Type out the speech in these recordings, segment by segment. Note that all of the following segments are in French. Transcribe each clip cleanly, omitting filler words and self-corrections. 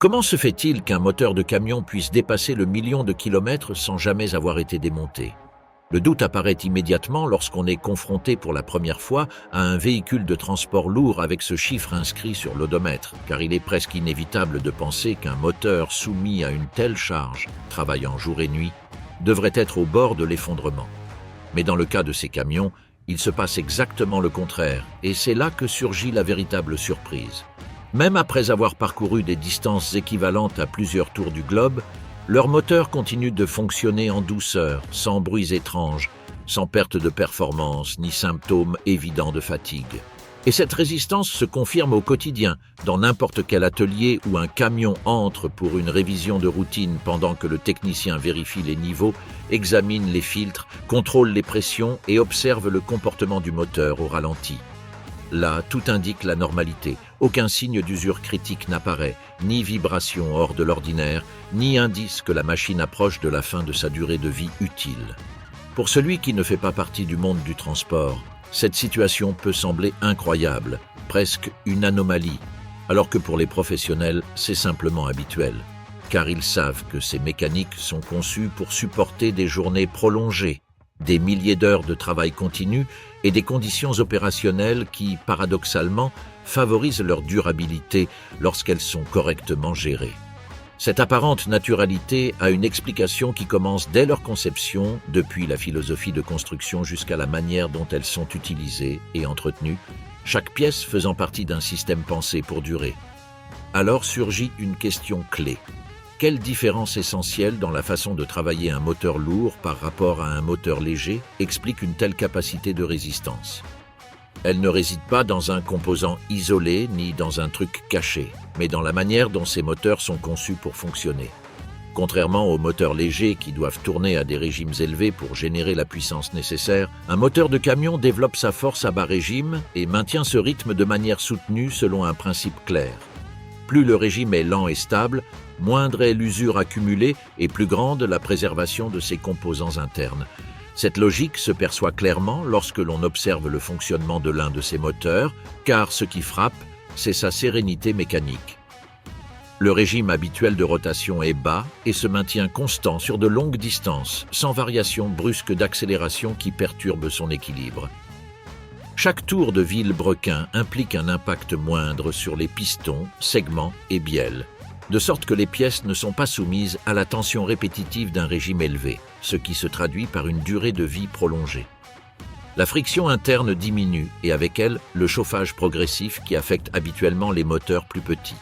Comment se fait-il qu'un moteur de camion puisse dépasser le million de kilomètres sans jamais avoir été démonté? Le doute apparaît immédiatement lorsqu'on est confronté pour la première fois à un véhicule de transport lourd avec ce chiffre inscrit sur l'odomètre, car il est presque inévitable de penser qu'un moteur soumis à une telle charge, travaillant jour et nuit, devrait être au bord de l'effondrement. Mais dans le cas de ces camions, il se passe exactement le contraire, et c'est là que surgit la véritable surprise. Même après avoir parcouru des distances équivalentes à plusieurs tours du globe, leur moteur continue de fonctionner en douceur, sans bruits étranges, sans perte de performance ni symptômes évidents de fatigue. Et cette résistance se confirme au quotidien, dans n'importe quel atelier où un camion entre pour une révision de routine pendant que le technicien vérifie les niveaux, examine les filtres, contrôle les pressions et observe le comportement du moteur au ralenti. Là, tout indique la normalité. Aucun signe d'usure critique n'apparaît, ni vibration hors de l'ordinaire, ni indice que la machine approche de la fin de sa durée de vie utile. Pour celui qui ne fait pas partie du monde du transport, cette situation peut sembler incroyable, presque une anomalie, alors que pour les professionnels, c'est simplement habituel, car ils savent que ces mécaniques sont conçues pour supporter des journées prolongées, des milliers d'heures de travail continu et des conditions opérationnelles qui, paradoxalement, favorisent leur durabilité lorsqu'elles sont correctement gérées. Cette apparente naturalité a une explication qui commence dès leur conception, depuis la philosophie de construction jusqu'à la manière dont elles sont utilisées et entretenues, chaque pièce faisant partie d'un système pensé pour durer. Alors surgit une question clé. Quelle différence essentielle dans la façon de travailler un moteur lourd par rapport à un moteur léger explique une telle capacité de résistance? Elle ne réside pas dans un composant isolé ni dans un truc caché, mais dans la manière dont ces moteurs sont conçus pour fonctionner. Contrairement aux moteurs légers qui doivent tourner à des régimes élevés pour générer la puissance nécessaire, un moteur de camion développe sa force à bas régime et maintient ce rythme de manière soutenue selon un principe clair. Plus le régime est lent et stable, moindre est l'usure accumulée et plus grande la préservation de ses composants internes. Cette logique se perçoit clairement lorsque l'on observe le fonctionnement de l'un de ces moteurs, car ce qui frappe, c'est sa sérénité mécanique. Le régime habituel de rotation est bas et se maintient constant sur de longues distances, sans variation brusque d'accélération qui perturbe son équilibre. Chaque tour de vilebrequin implique un impact moindre sur les pistons, segments et bielles, de sorte que les pièces ne sont pas soumises à la tension répétitive d'un régime élevé, ce qui se traduit par une durée de vie prolongée. La friction interne diminue et avec elle, le chauffage progressif qui affecte habituellement les moteurs plus petits.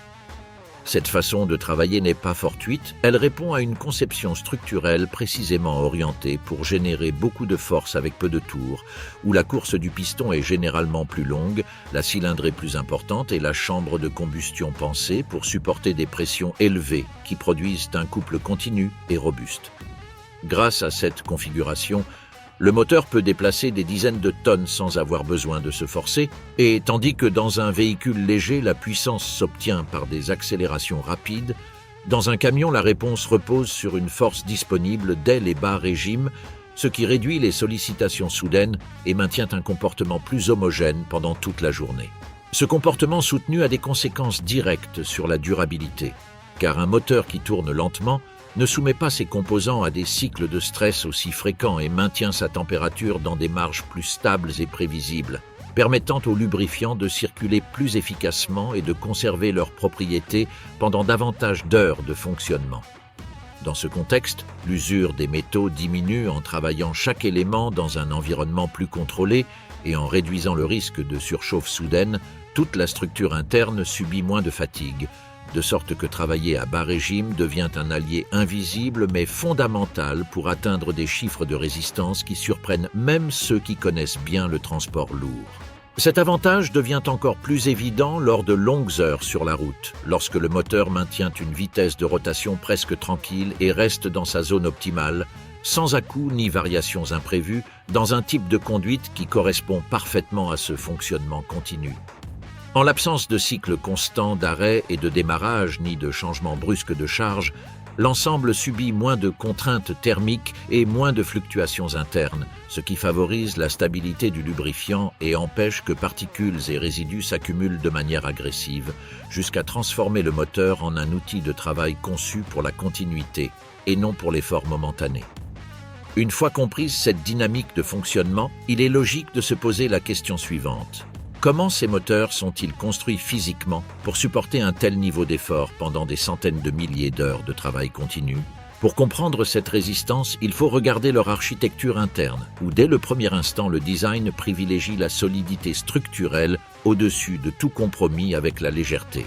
Cette façon de travailler n'est pas fortuite, elle répond à une conception structurelle précisément orientée pour générer beaucoup de force avec peu de tours, où la course du piston est généralement plus longue, la cylindrée plus importante et la chambre de combustion pensée pour supporter des pressions élevées qui produisent un couple continu et robuste. Grâce à cette configuration, le moteur peut déplacer des dizaines de tonnes sans avoir besoin de se forcer, et tandis que dans un véhicule léger, la puissance s'obtient par des accélérations rapides, dans un camion, la réponse repose sur une force disponible dès les bas régimes, ce qui réduit les sollicitations soudaines et maintient un comportement plus homogène pendant toute la journée. Ce comportement soutenu a des conséquences directes sur la durabilité, car un moteur qui tourne lentement ne soumet pas ses composants à des cycles de stress aussi fréquents et maintient sa température dans des marges plus stables et prévisibles, permettant aux lubrifiants de circuler plus efficacement et de conserver leurs propriétés pendant davantage d'heures de fonctionnement. Dans ce contexte, l'usure des métaux diminue en travaillant chaque élément dans un environnement plus contrôlé et en réduisant le risque de surchauffe soudaine, toute la structure interne subit moins de fatigue, de sorte que travailler à bas régime devient un allié invisible mais fondamental pour atteindre des chiffres de résistance qui surprennent même ceux qui connaissent bien le transport lourd. Cet avantage devient encore plus évident lors de longues heures sur la route, lorsque le moteur maintient une vitesse de rotation presque tranquille et reste dans sa zone optimale, sans à-coups ni variations imprévues, dans un type de conduite qui correspond parfaitement à ce fonctionnement continu. En l'absence de cycle constant d'arrêt et de démarrage ni de changement brusque de charge, l'ensemble subit moins de contraintes thermiques et moins de fluctuations internes, ce qui favorise la stabilité du lubrifiant et empêche que particules et résidus s'accumulent de manière agressive, jusqu'à transformer le moteur en un outil de travail conçu pour la continuité et non pour l'effort momentané. Une fois comprise cette dynamique de fonctionnement, il est logique de se poser la question suivante. Comment ces moteurs sont-ils construits physiquement pour supporter un tel niveau d'effort pendant des centaines de milliers d'heures de travail continu? Pour comprendre cette résistance, il faut regarder leur architecture interne, où dès le premier instant, le design privilégie la solidité structurelle au-dessus de tout compromis avec la légèreté.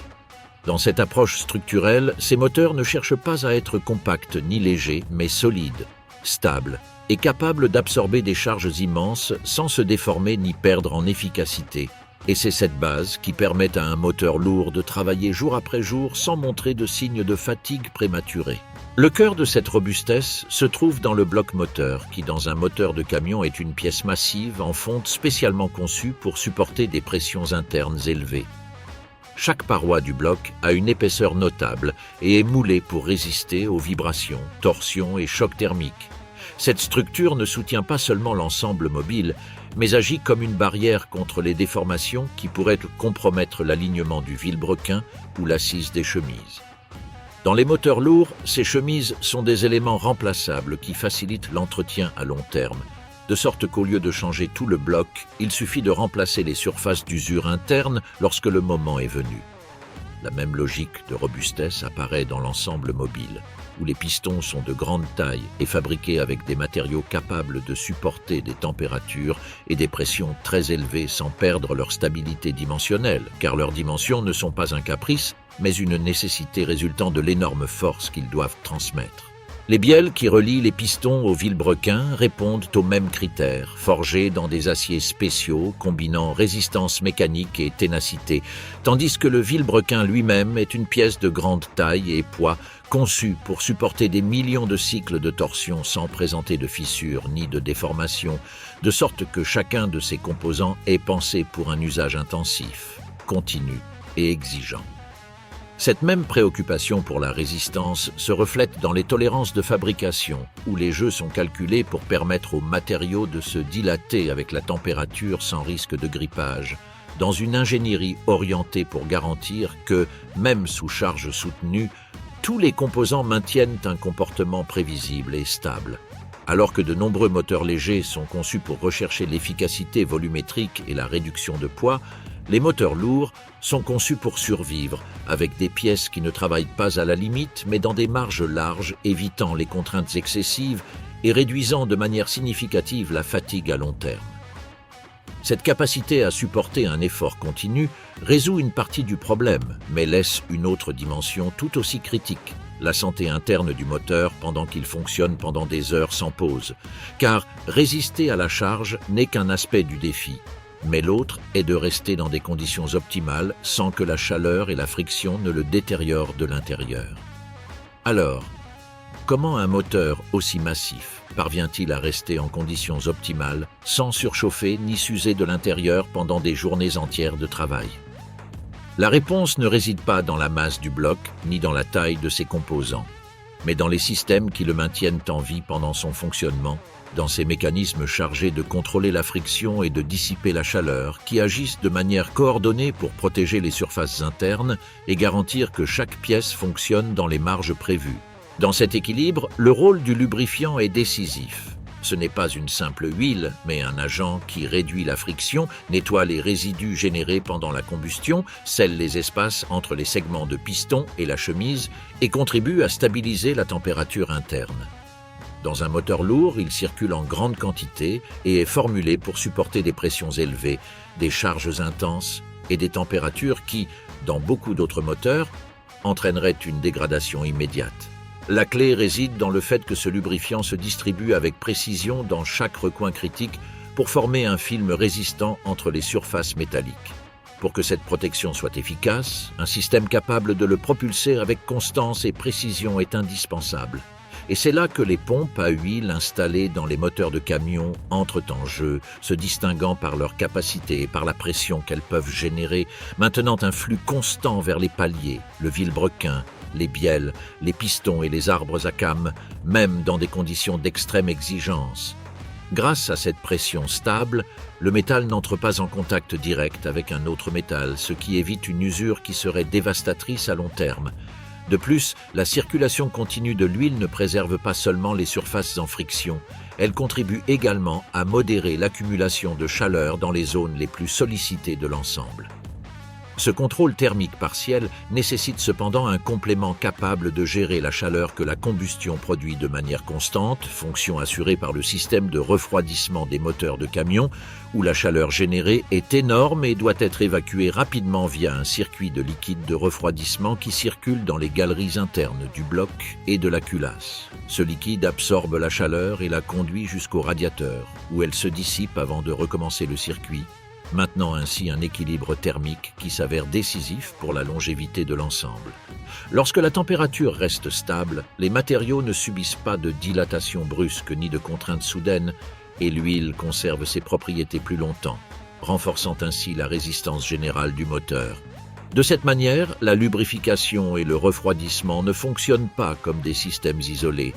Dans cette approche structurelle, ces moteurs ne cherchent pas à être compacts ni légers, mais solides, stables et capables d'absorber des charges immenses sans se déformer ni perdre en efficacité. Et c'est cette base qui permet à un moteur lourd de travailler jour après jour sans montrer de signes de fatigue prématurée. Le cœur de cette robustesse se trouve dans le bloc moteur, qui dans un moteur de camion est une pièce massive en fonte spécialement conçue pour supporter des pressions internes élevées. Chaque paroi du bloc a une épaisseur notable et est moulée pour résister aux vibrations, torsions et chocs thermiques. Cette structure ne soutient pas seulement l'ensemble mobile, mais agit comme une barrière contre les déformations qui pourraient compromettre l'alignement du vilebrequin ou l'assise des chemises. Dans les moteurs lourds, ces chemises sont des éléments remplaçables qui facilitent l'entretien à long terme, de sorte qu'au lieu de changer tout le bloc, il suffit de remplacer les surfaces d'usure interne lorsque le moment est venu. La même logique de robustesse apparaît dans l'ensemble mobile, où les pistons sont de grande taille et fabriqués avec des matériaux capables de supporter des températures et des pressions très élevées sans perdre leur stabilité dimensionnelle, car leurs dimensions ne sont pas un caprice, mais une nécessité résultant de l'énorme force qu'ils doivent transmettre. Les bielles qui relient les pistons au vilebrequin répondent aux mêmes critères, forgés dans des aciers spéciaux combinant résistance mécanique et ténacité, tandis que le vilebrequin lui-même est une pièce de grande taille et poids conçue pour supporter des millions de cycles de torsion sans présenter de fissures ni de déformations, de sorte que chacun de ces composants est pensé pour un usage intensif, continu et exigeant. Cette même préoccupation pour la résistance se reflète dans les tolérances de fabrication, où les jeux sont calculés pour permettre aux matériaux de se dilater avec la température sans risque de grippage, dans une ingénierie orientée pour garantir que, même sous charge soutenue, tous les composants maintiennent un comportement prévisible et stable. Alors que de nombreux moteurs légers sont conçus pour rechercher l'efficacité volumétrique et la réduction de poids, les moteurs lourds sont conçus pour survivre, avec des pièces qui ne travaillent pas à la limite, mais dans des marges larges, évitant les contraintes excessives et réduisant de manière significative la fatigue à long terme. Cette capacité à supporter un effort continu résout une partie du problème, mais laisse une autre dimension tout aussi critique, la santé interne du moteur pendant qu'il fonctionne pendant des heures sans pause, car résister à la charge n'est qu'un aspect du défi. Mais l'autre est de rester dans des conditions optimales sans que la chaleur et la friction ne le détériorent de l'intérieur. Alors, comment un moteur aussi massif parvient-il à rester en conditions optimales sans surchauffer ni s'user de l'intérieur pendant des journées entières de travail? La réponse ne réside pas dans la masse du bloc ni dans la taille de ses composants, mais dans les systèmes qui le maintiennent en vie pendant son fonctionnement, dans ces mécanismes chargés de contrôler la friction et de dissiper la chaleur, qui agissent de manière coordonnée pour protéger les surfaces internes et garantir que chaque pièce fonctionne dans les marges prévues. Dans cet équilibre, le rôle du lubrifiant est décisif. Ce n'est pas une simple huile, mais un agent qui réduit la friction, nettoie les résidus générés pendant la combustion, scelle les espaces entre les segments de piston et la chemise et contribue à stabiliser la température interne. Dans un moteur lourd, il circule en grande quantité et est formulé pour supporter des pressions élevées, des charges intenses et des températures qui, dans beaucoup d'autres moteurs, entraîneraient une dégradation immédiate. La clé réside dans le fait que ce lubrifiant se distribue avec précision dans chaque recoin critique pour former un film résistant entre les surfaces métalliques. Pour que cette protection soit efficace, un système capable de le propulser avec constance et précision est indispensable. Et c'est là que les pompes à huile installées dans les moteurs de camions entrent en jeu, se distinguant par leur capacité et par la pression qu'elles peuvent générer, maintenant un flux constant vers les paliers, le vilebrequin les bielles, les pistons et les arbres à cames, même dans des conditions d'extrême exigence. Grâce à cette pression stable, le métal n'entre pas en contact direct avec un autre métal, ce qui évite une usure qui serait dévastatrice à long terme. De plus, la circulation continue de l'huile ne préserve pas seulement les surfaces en friction, elle contribue également à modérer l'accumulation de chaleur dans les zones les plus sollicitées de l'ensemble. Ce contrôle thermique partiel nécessite cependant un complément capable de gérer la chaleur que la combustion produit de manière constante, fonction assurée par le système de refroidissement des moteurs de camions, où la chaleur générée est énorme et doit être évacuée rapidement via un circuit de liquide de refroidissement qui circule dans les galeries internes du bloc et de la culasse. Ce liquide absorbe la chaleur et la conduit jusqu'au radiateur, où elle se dissipe avant de recommencer le circuit, maintenant ainsi un équilibre thermique qui s'avère décisif pour la longévité de l'ensemble. Lorsque la température reste stable, les matériaux ne subissent pas de dilatation brusque ni de contraintes soudaines et l'huile conserve ses propriétés plus longtemps, renforçant ainsi la résistance générale du moteur. De cette manière, la lubrification et le refroidissement ne fonctionnent pas comme des systèmes isolés,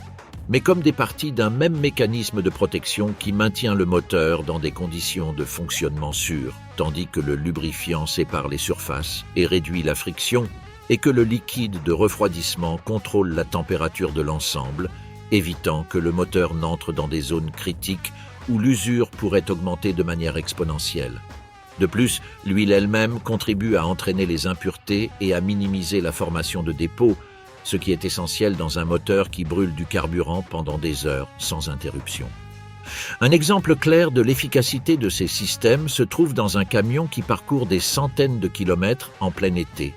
mais comme des parties d'un même mécanisme de protection qui maintient le moteur dans des conditions de fonctionnement sûres, tandis que le lubrifiant sépare les surfaces et réduit la friction, et que le liquide de refroidissement contrôle la température de l'ensemble, évitant que le moteur n'entre dans des zones critiques où l'usure pourrait augmenter de manière exponentielle. De plus, l'huile elle-même contribue à entraîner les impuretés et à minimiser la formation de dépôts, ce qui est essentiel dans un moteur qui brûle du carburant pendant des heures sans interruption. Un exemple clair de l'efficacité de ces systèmes se trouve dans un camion qui parcourt des centaines de kilomètres en plein été,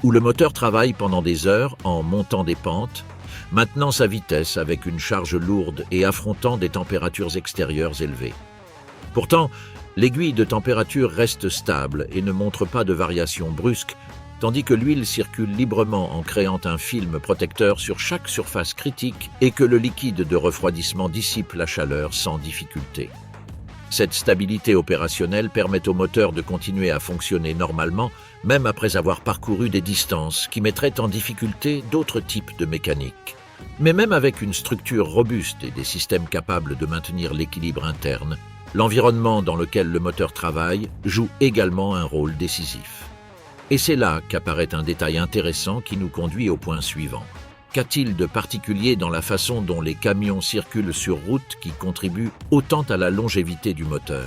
où le moteur travaille pendant des heures en montant des pentes, maintenant sa vitesse avec une charge lourde et affrontant des températures extérieures élevées. Pourtant, l'aiguille de température reste stable et ne montre pas de variations brusques, tandis que l'huile circule librement en créant un film protecteur sur chaque surface critique et que le liquide de refroidissement dissipe la chaleur sans difficulté. Cette stabilité opérationnelle permet au moteur de continuer à fonctionner normalement, même après avoir parcouru des distances qui mettraient en difficulté d'autres types de mécanique. Mais même avec une structure robuste et des systèmes capables de maintenir l'équilibre interne, l'environnement dans lequel le moteur travaille joue également un rôle décisif. Et c'est là qu'apparaît un détail intéressant qui nous conduit au point suivant. Qu'a-t-il de particulier dans la façon dont les camions circulent sur route qui contribue autant à la longévité du moteur?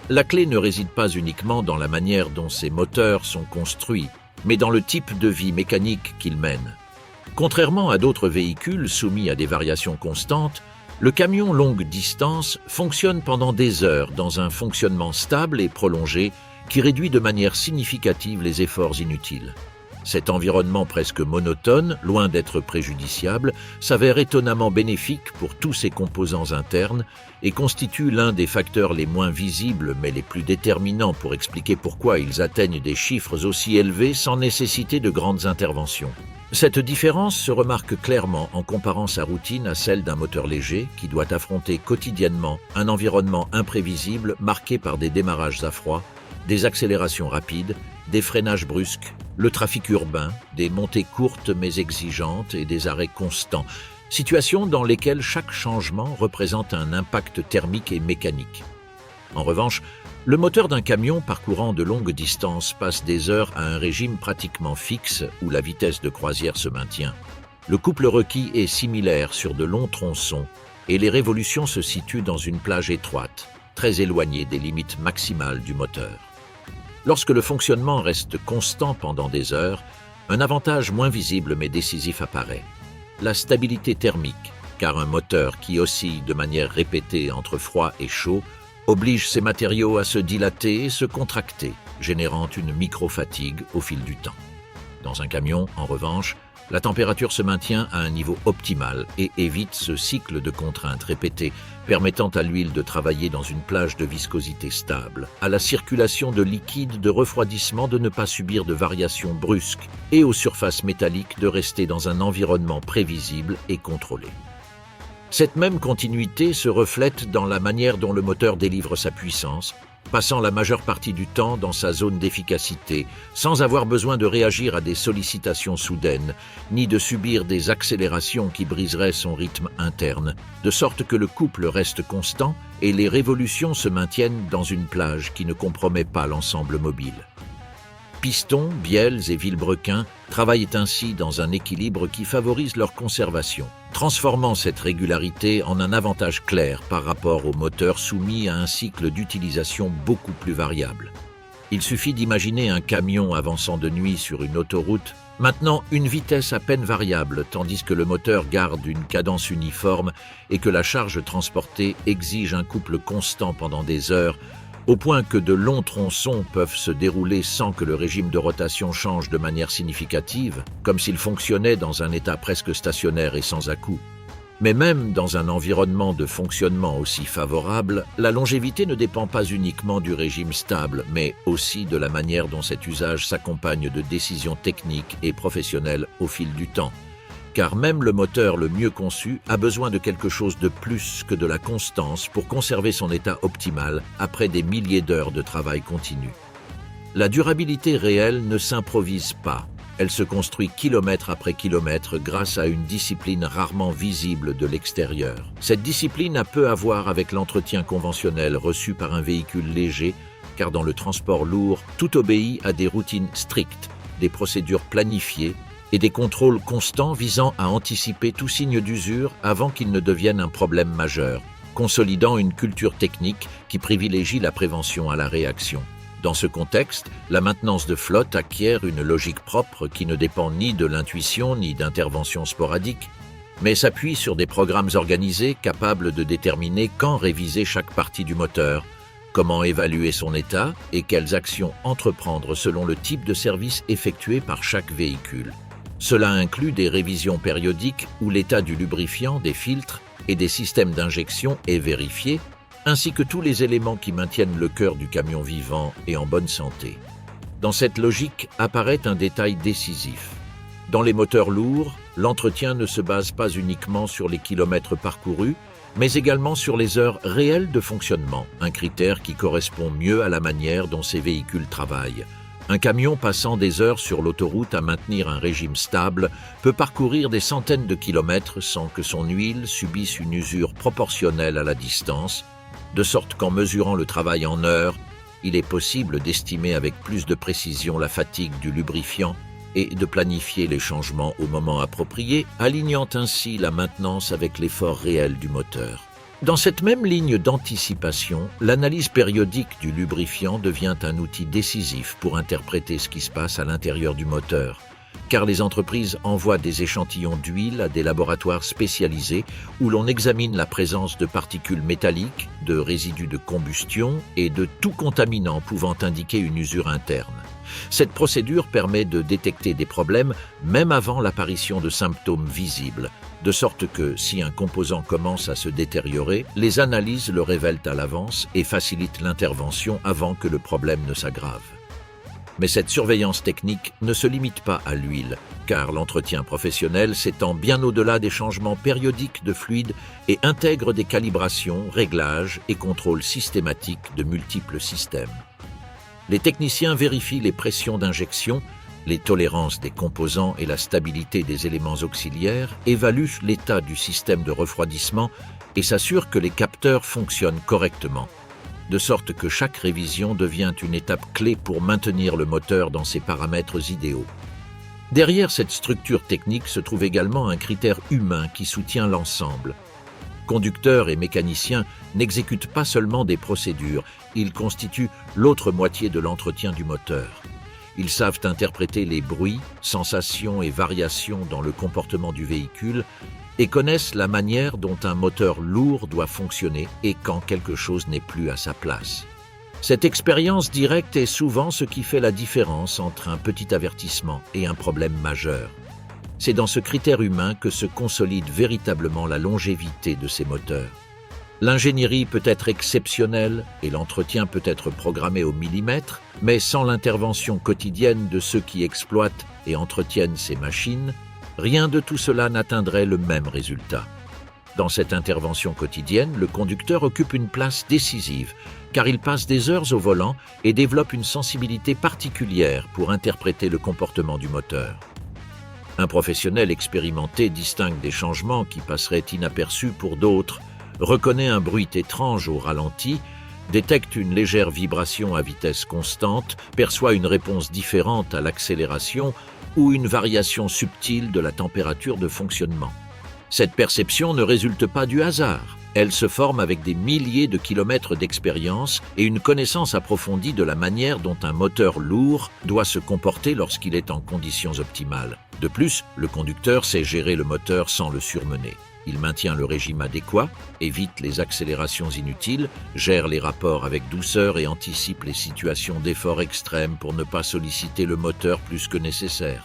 La clé ne réside pas uniquement dans la manière dont ces moteurs sont construits, mais dans le type de vie mécanique qu'ils mènent. Contrairement à d'autres véhicules soumis à des variations constantes, le camion longue distance fonctionne pendant des heures dans un fonctionnement stable et prolongé qui réduit de manière significative les efforts inutiles. Cet environnement presque monotone, loin d'être préjudiciable, s'avère étonnamment bénéfique pour tous ses composants internes et constitue l'un des facteurs les moins visibles mais les plus déterminants pour expliquer pourquoi ils atteignent des chiffres aussi élevés sans nécessiter de grandes interventions. Cette différence se remarque clairement en comparant sa routine à celle d'un moteur léger qui doit affronter quotidiennement un environnement imprévisible marqué par des démarrages à froid, des accélérations rapides, des freinages brusques, le trafic urbain, des montées courtes mais exigeantes et des arrêts constants, situations dans lesquelles chaque changement représente un impact thermique et mécanique. En revanche, le moteur d'un camion parcourant de longues distances passe des heures à un régime pratiquement fixe où la vitesse de croisière se maintient. Le couple requis est similaire sur de longs tronçons et les révolutions se situent dans une plage étroite, très éloignée des limites maximales du moteur. Lorsque le fonctionnement reste constant pendant des heures, un avantage moins visible mais décisif apparaît. La stabilité thermique, car un moteur qui oscille de manière répétée entre froid et chaud oblige ses matériaux à se dilater et se contracter, générant une micro-fatigue au fil du temps. Dans un camion, en revanche, la température se maintient à un niveau optimal et évite ce cycle de contraintes répétées, permettant à l'huile de travailler dans une plage de viscosité stable, à la circulation de liquide de refroidissement de ne pas subir de variations brusques et aux surfaces métalliques de rester dans un environnement prévisible et contrôlé. Cette même continuité se reflète dans la manière dont le moteur délivre sa puissance, passant la majeure partie du temps dans sa zone d'efficacité, sans avoir besoin de réagir à des sollicitations soudaines, ni de subir des accélérations qui briseraient son rythme interne, de sorte que le couple reste constant et les révolutions se maintiennent dans une plage qui ne compromet pas l'ensemble mobile. Pistons, bielles et vilebrequins travaillent ainsi dans un équilibre qui favorise leur conservation, transformant cette régularité en un avantage clair par rapport aux moteurs soumis à un cycle d'utilisation beaucoup plus variable. Il suffit d'imaginer un camion avançant de nuit sur une autoroute, maintenant une vitesse à peine variable, tandis que le moteur garde une cadence uniforme et que la charge transportée exige un couple constant pendant des heures, au point que de longs tronçons peuvent se dérouler sans que le régime de rotation change de manière significative, comme s'il fonctionnait dans un état presque stationnaire et sans à-coups. Mais même dans un environnement de fonctionnement aussi favorable, la longévité ne dépend pas uniquement du régime stable, mais aussi de la manière dont cet usage s'accompagne de décisions techniques et professionnelles au fil du temps. Car même le moteur le mieux conçu a besoin de quelque chose de plus que de la constance pour conserver son état optimal après des milliers d'heures de travail continu. La durabilité réelle ne s'improvise pas, elle se construit kilomètre après kilomètre grâce à une discipline rarement visible de l'extérieur. Cette discipline a peu à voir avec l'entretien conventionnel reçu par un véhicule léger, car dans le transport lourd, tout obéit à des routines strictes, des procédures planifiées, et des contrôles constants visant à anticiper tout signe d'usure avant qu'il ne devienne un problème majeur, consolidant une culture technique qui privilégie la prévention à la réaction. Dans ce contexte, la maintenance de flotte acquiert une logique propre qui ne dépend ni de l'intuition ni d'interventions sporadiques, mais s'appuie sur des programmes organisés capables de déterminer quand réviser chaque partie du moteur, comment évaluer son état et quelles actions entreprendre selon le type de service effectué par chaque véhicule. Cela inclut des révisions périodiques où l'état du lubrifiant, des filtres et des systèmes d'injection est vérifié, ainsi que tous les éléments qui maintiennent le cœur du camion vivant et en bonne santé. Dans cette logique apparaît un détail décisif. Dans les moteurs lourds, l'entretien ne se base pas uniquement sur les kilomètres parcourus, mais également sur les heures réelles de fonctionnement, un critère qui correspond mieux à la manière dont ces véhicules travaillent. Un camion passant des heures sur l'autoroute à maintenir un régime stable peut parcourir des centaines de kilomètres sans que son huile subisse une usure proportionnelle à la distance, de sorte qu'en mesurant le travail en heures, il est possible d'estimer avec plus de précision la fatigue du lubrifiant et de planifier les changements au moment approprié, alignant ainsi la maintenance avec l'effort réel du moteur. Dans cette même ligne d'anticipation, l'analyse périodique du lubrifiant devient un outil décisif pour interpréter ce qui se passe à l'intérieur du moteur, car les entreprises envoient des échantillons d'huile à des laboratoires spécialisés où l'on examine la présence de particules métalliques, de résidus de combustion et de tout contaminant pouvant indiquer une usure interne. Cette procédure permet de détecter des problèmes même avant l'apparition de symptômes visibles, de sorte que si un composant commence à se détériorer, les analyses le révèlent à l'avance et facilitent l'intervention avant que le problème ne s'aggrave. Mais cette surveillance technique ne se limite pas à l'huile, car l'entretien professionnel s'étend bien au-delà des changements périodiques de fluide et intègre des calibrations, réglages et contrôles systématiques de multiples systèmes. Les techniciens vérifient les pressions d'injection, les tolérances des composants et la stabilité des éléments auxiliaires, évaluent l'état du système de refroidissement et s'assurent que les capteurs fonctionnent correctement, de sorte que chaque révision devient une étape clé pour maintenir le moteur dans ses paramètres idéaux. Derrière cette structure technique se trouve également un critère humain qui soutient l'ensemble. Conducteurs et mécaniciens n'exécutent pas seulement des procédures, ils constituent l'autre moitié de l'entretien du moteur. Ils savent interpréter les bruits, sensations et variations dans le comportement du véhicule et connaissent la manière dont un moteur lourd doit fonctionner et quand quelque chose n'est plus à sa place. Cette expérience directe est souvent ce qui fait la différence entre un petit avertissement et un problème majeur. C'est dans ce critère humain que se consolide véritablement la longévité de ces moteurs. L'ingénierie peut être exceptionnelle et l'entretien peut être programmé au millimètre, mais sans l'intervention quotidienne de ceux qui exploitent et entretiennent ces machines, rien de tout cela n'atteindrait le même résultat. Dans cette intervention quotidienne, le conducteur occupe une place décisive, car il passe des heures au volant et développe une sensibilité particulière pour interpréter le comportement du moteur. Un professionnel expérimenté distingue des changements qui passeraient inaperçus pour d'autres, reconnaît un bruit étrange au ralenti, détecte une légère vibration à vitesse constante, perçoit une réponse différente à l'accélération ou une variation subtile de la température de fonctionnement. Cette perception ne résulte pas du hasard. Elle se forme avec des milliers de kilomètres d'expérience et une connaissance approfondie de la manière dont un moteur lourd doit se comporter lorsqu'il est en conditions optimales. De plus, le conducteur sait gérer le moteur sans le surmener. Il maintient le régime adéquat, évite les accélérations inutiles, gère les rapports avec douceur et anticipe les situations d'effort extrême pour ne pas solliciter le moteur plus que nécessaire.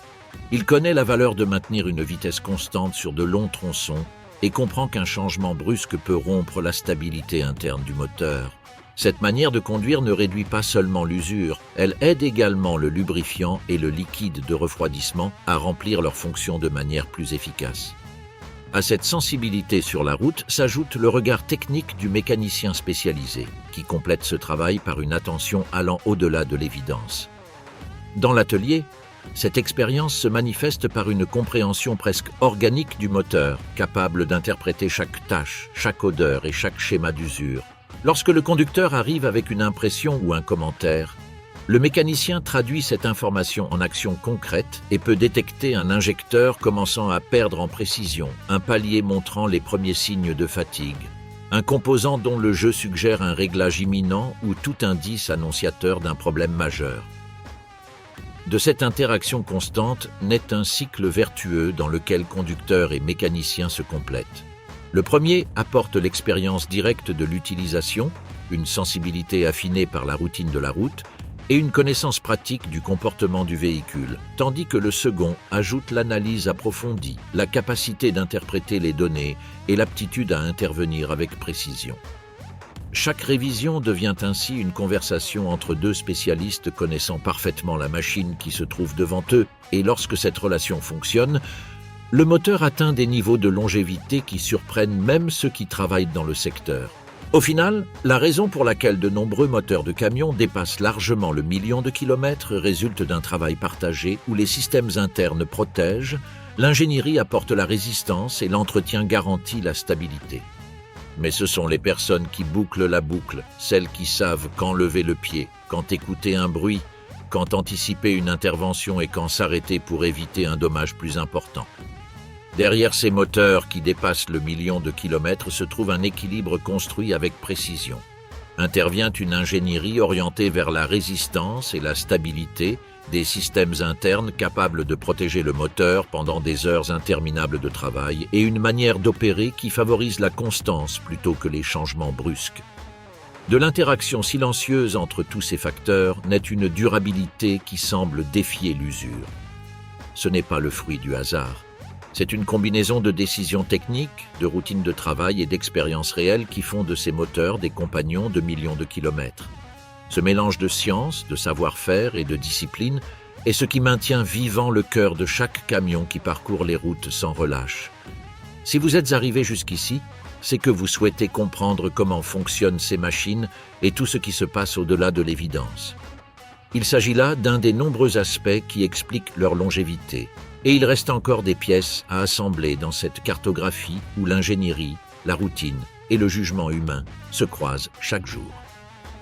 Il connaît la valeur de maintenir une vitesse constante sur de longs tronçons et comprend qu'un changement brusque peut rompre la stabilité interne du moteur. Cette manière de conduire ne réduit pas seulement l'usure, elle aide également le lubrifiant et le liquide de refroidissement à remplir leurs fonctions de manière plus efficace. À cette sensibilité sur la route s'ajoute le regard technique du mécanicien spécialisé, qui complète ce travail par une attention allant au-delà de l'évidence. Dans l'atelier, cette expérience se manifeste par une compréhension presque organique du moteur, capable d'interpréter chaque tâche, chaque odeur et chaque schéma d'usure. Lorsque le conducteur arrive avec une impression ou un commentaire, le mécanicien traduit cette information en action concrète et peut détecter un injecteur commençant à perdre en précision, un palier montrant les premiers signes de fatigue, un composant dont le jeu suggère un réglage imminent ou tout indice annonciateur d'un problème majeur. De cette interaction constante naît un cycle vertueux dans lequel conducteur et mécanicien se complètent. Le premier apporte l'expérience directe de l'utilisation, une sensibilité affinée par la routine de la route et une connaissance pratique du comportement du véhicule, tandis que le second ajoute l'analyse approfondie, la capacité d'interpréter les données et l'aptitude à intervenir avec précision. Chaque révision devient ainsi une conversation entre deux spécialistes connaissant parfaitement la machine qui se trouve devant eux, et lorsque cette relation fonctionne, le moteur atteint des niveaux de longévité qui surprennent même ceux qui travaillent dans le secteur. Au final, la raison pour laquelle de nombreux moteurs de camions dépassent largement le million de kilomètres résulte d'un travail partagé où les systèmes internes protègent, l'ingénierie apporte la résistance et l'entretien garantit la stabilité. Mais ce sont les personnes qui bouclent la boucle, celles qui savent quand lever le pied, quand écouter un bruit, quand anticiper une intervention et quand s'arrêter pour éviter un dommage plus important. Derrière ces moteurs qui dépassent le million de kilomètres se trouve un équilibre construit avec précision. Intervient une ingénierie orientée vers la résistance et la stabilité, des systèmes internes capables de protéger le moteur pendant des heures interminables de travail et une manière d'opérer qui favorise la constance plutôt que les changements brusques. De l'interaction silencieuse entre tous ces facteurs naît une durabilité qui semble défier l'usure. Ce n'est pas le fruit du hasard. C'est une combinaison de décisions techniques, de routines de travail et d'expériences réelles qui font de ces moteurs des compagnons de millions de kilomètres. Ce mélange de science, de savoir-faire et de discipline est ce qui maintient vivant le cœur de chaque camion qui parcourt les routes sans relâche. Si vous êtes arrivé jusqu'ici, c'est que vous souhaitez comprendre comment fonctionnent ces machines et tout ce qui se passe au-delà de l'évidence. Il s'agit là d'un des nombreux aspects qui expliquent leur longévité, et il reste encore des pièces à assembler dans cette cartographie où l'ingénierie, la routine et le jugement humain se croisent chaque jour.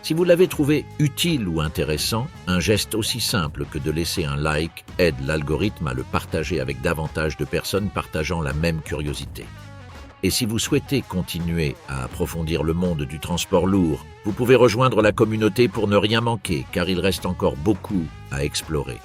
Si vous l'avez trouvé utile ou intéressant, un geste aussi simple que de laisser un like aide l'algorithme à le partager avec davantage de personnes partageant la même curiosité. Et si vous souhaitez continuer à approfondir le monde du transport lourd, vous pouvez rejoindre la communauté pour ne rien manquer, car il reste encore beaucoup à explorer.